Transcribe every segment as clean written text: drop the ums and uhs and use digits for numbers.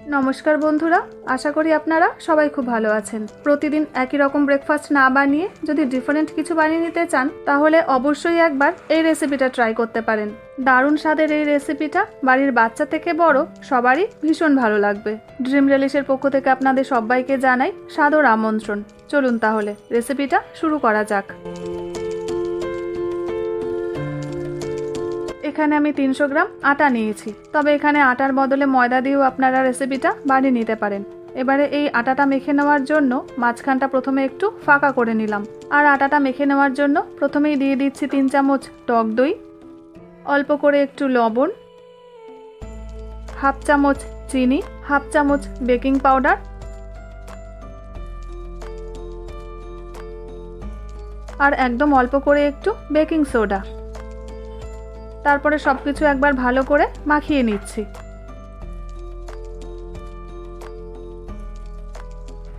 नमस्कार बंधुरा आशा करी आपनारा सबाई खूब भालो आछेन। प्रतिदिन एकई रकम ब्रेकफास्ट ना बानिये जदि डिफारेंट किछु बानिये निते चान ताहले अवश्यई एकबार एई रेसिपिटा ट्राई करते पारेन। दारुण स्वादेर एई रेसिपिटा बाड़िर बाच्चा थेके बड़ो सबारই भीषण भालो लागबे। ड्रीम रेलिशेर पक्ष थेके आपनादेर सबाइके जानाई सादर आमंत्रण। चलुन ताहले रेसिपिटा शुरू करा जाक। एखाने आमी 300 ग्राम आटा निয়েছি, তবে এখানে আটার বদলে ময়দা দিয়েও আপনারা রেসিপিটা বানিয়ে নিতে পারেন। এবারে এই আটাটা মেখে নেওয়ার জন্য মাঝখানটা প্রথমে একটু ফাঁকা করে নিলাম। আর আটাটা মেখে নেওয়ার জন্য প্রথমেই দিয়ে দিচ্ছি 3 চামচ টক দই, অল্প করে একটু লবণ, হাফ চামচ চিনি, হাফ চামচ বেকিং পাউডার আর একদম অল্প করে একটু বেকিং সোডা। তারপরে সবকিছু একবার ভালো করে মাখিয়ে নিচ্ছি।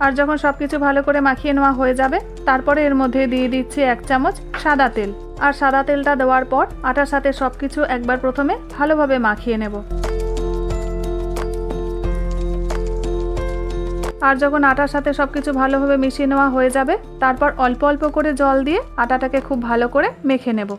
আর যখন সবকিছু ভালো করে মাখিয়ে নেওয়া হয়ে যাবে তারপরে এর মধ্যে দিয়ে দিচ্ছি 1 চামচ সাদা তেল। আর সাদা তেলটা দেওয়ার পর আটার সাথে সবকিছু একবার প্রথমে ভালোভাবে মাখিয়ে নেব। আর যখন আটার সাথে সবকিছু ভালোভাবে মিশিয়ে নেওয়া হয়ে যাবে তারপর অল্প অল্প করে জল দিয়ে আটাটাকে খুব ভালো করে মেখে নেব।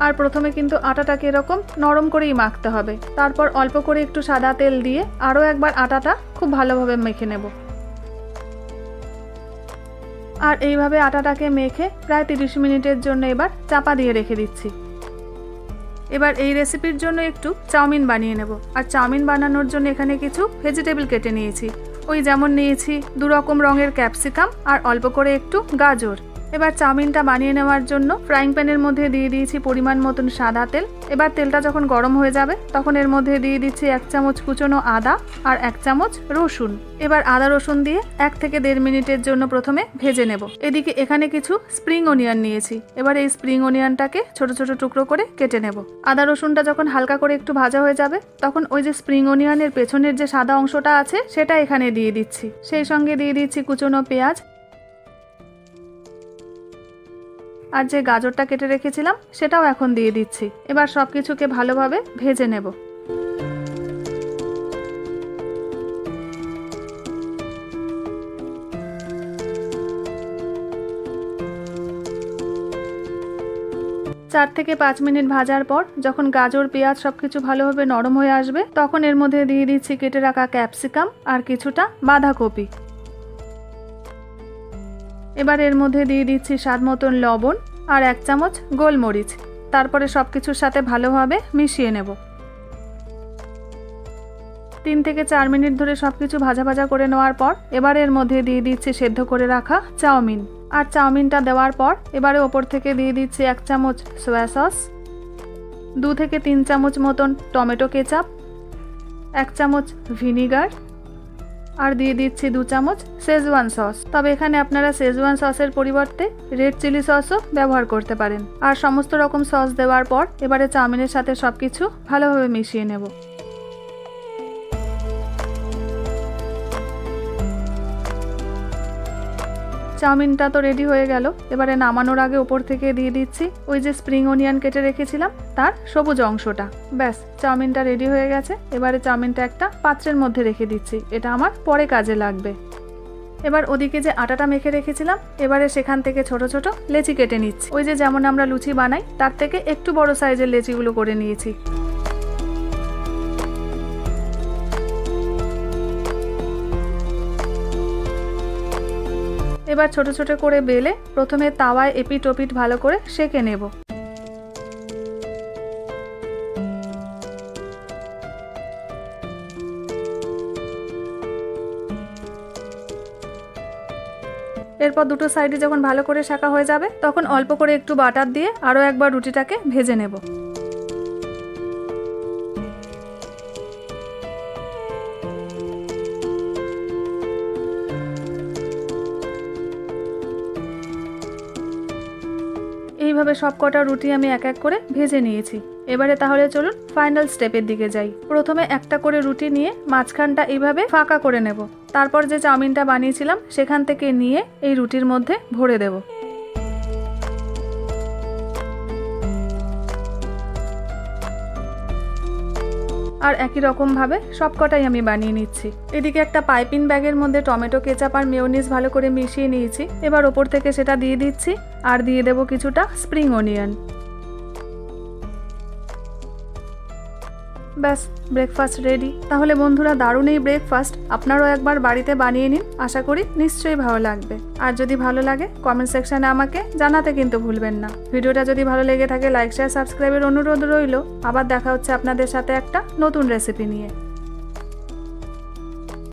আর প্রথমে কিন্তু আটাটাকে এরকম নরম করেই মাখতে হবে। তারপর অল্প করে একটু সাদা তেল দিয়ে আরও একবার আটাটা খুব ভালোভাবে মেখে নেব। আর এইভাবে আটাটাকে মেখে প্রায় 30 মিনিটের জন্য এবার চাপা দিয়ে রেখে দিচ্ছি। এবার এই রেসিপির জন্য একটু চাউমিন বানিয়ে নেব। আর চাউমিন বানানোর জন্য এখানে কিছু ভেজিটেবল কেটে নিয়েছি। ওই যেমন নিয়েছি 2 রকম রঙের ক্যাপসিকাম আর অল্প করে একটু গাজর। এবার চাউমিনটা বানিয়ে নেওয়ার জন্য ফ্রাইং প্যানের মধ্যে দিয়ে দিয়েছি পরিমাণ মতন সাদা তেল। এবার তেলটা যখন গরম হয়ে যাবে তখন এর মধ্যে দিয়ে দিচ্ছি 1 চামচ কুচনো আদা আর 1 চামচ রসুন। এবার আদা রসুন দিয়ে 1 থেকে 1.5 মিনিটের জন্য প্রথমে ভেজে নেব। এদিকে এখানে কিছু স্প্রিং অনিয়ন নিয়েছি। এবার এই স্প্রিং অনিয়নটাকে ছোট ছোট টুকরো করে কেটে নেব। আদা রসুনটা যখন হালকা করে একটু ভাজা হয়ে যাবে তখন ওই যে স্প্রিং অনিয়নের পেছনের যে সাদা অংশটা আছে সেটা এখানে দিয়ে দিচ্ছি। সেই সঙ্গে দিয়ে দিচ্ছি কুচনো পেঁয়াজ আর যে গাজরটা কেটে রেখেছিলাম সেটাও এখন দিয়ে দিচ্ছি। এবার সবকিছুকে ভালোভাবে ভেজে নেব। 4 থেকে 5 মিনিট ভাজার পর যখন গাজর পেঁয়াজ সবকিছু ভালোভাবে নরম হয়ে আসবে তখন এর মধ্যে দিয়ে দিচ্ছি কেটে রাখা ক্যাপসিকাম আর কিছুটা বাঁধাকপি। এবার এর মধ্যে দিয়ে দিচ্ছি স্বাদ মতন লবণ আর 1 চামচ গোলমরিচ। তারপরে সবকিছুর সাথে ভালোভাবে মিশিয়ে নেব। 3 থেকে 4 মিনিট ধরে সবকিছু ভাজা ভাজা করে নেওয়ার পর এবার এর মধ্যে দিয়ে দিচ্ছি সেদ্ধ করে রাখা চাউমিন। আর চাউমিনটা দেওয়ার পর এবারে ওপর থেকে দিয়ে দিচ্ছি 1 চামচ সয়া সস, 2 থেকে 3 চামচ মতন টমেটো কেচাপ, 1 চামচ ভিনিগার আর দিয়ে দিচ্ছি 2 চামচ শেজওয়ান সস। তবে এখানে আপনারা শেজওয়ান সসের পরিবর্তে রেড চিলি সসও ব্যবহার করতে পারেন। আর সমস্ত রকম সস দেওয়ার পর এবারে চাউমিনের সাথে সবকিছু ভালোভাবে মিশিয়ে নেব। চাউমিনটা তো রেডি হয়ে গেল। এবারে নামানোর আগে উপর থেকে দিয়ে দিচ্ছি ওই যে স্প্রিং অনিয়ন কেটে রেখেছিলাম তার সবুজ অংশটা। ব্যাস, চাউমিনটা রেডি হয়ে গেছে। এবারে চাউমিনটা একটা পাত্রের মধ্যে রেখে দিচ্ছি, এটা আমার পরে কাজে লাগবে। এবার ওদিকে যে আটাটা মেখে রেখেছিলাম এবারে সেখান থেকে ছোট ছোট লেচি কেটে নিচ্ছি। ওই যে যেমন আমরা লুচি বানাই তার থেকে একটু বড় সাইজের লেচিগুলো করে নিয়েছি। এবার ছোট ছোট করে বেলে প্রথমে তাওয়ায় এপিট ওপিট ভালো করে সেঁকে নেব। এরপর দুটো সাইডে যখন ভালো করে সেঁকা হয়ে যাবে তখন অল্প করে একটু বাটার দিয়ে আরও একবার রুটিটাকে ভেজে নেব। এইভাবে সবকটা রুটি আমি এক এক করে ভেজে নিয়েছি। এবারে তাহলে চলুন ফাইনাল স্টেপের দিকে যাই। প্রথমে একটা করে রুটি নিয়ে মাঝখানটা এইভাবে ফাঁকা করে নেব। তারপর যে চাউমিনটা বানিয়েছিলাম সেখান থেকে নিয়ে এই রুটির মধ্যে ভরে দেব। আর একই রকমভাবে সবকটাই আমি বানিয়ে নিচ্ছি। এদিকে একটা পাইপিং ব্যাগের মধ্যে টমেটো কেচাপ আর মেয়োনিজ ভালো করে মিশিয়ে নিয়েছি। এবার ওপর থেকে সেটা দিয়ে দিচ্ছি আর দিয়ে দেবো কিছুটা স্প্রিং অনিয়ন। ব্যাস, ব্রেকফাস্ট রেডি। তাহলে বন্ধুরা, দারুণ এই ব্রেকফাস্ট আপনারাও একবার বাড়িতে বানিয়ে নিন। আশা করি নিশ্চয়ই ভালো লাগবে। আর যদি ভালো লাগে কমেন্ট সেকশনে আমাকে জানাতে কিন্তু ভুলবেন না। ভিডিওটা যদি ভালো লেগে থাকে লাইক শেয়ার সাবস্ক্রাইবের অনুরোধ রইল। আবার দেখা হচ্ছে আপনাদের সাথে একটা নতুন রেসিপি নিয়ে।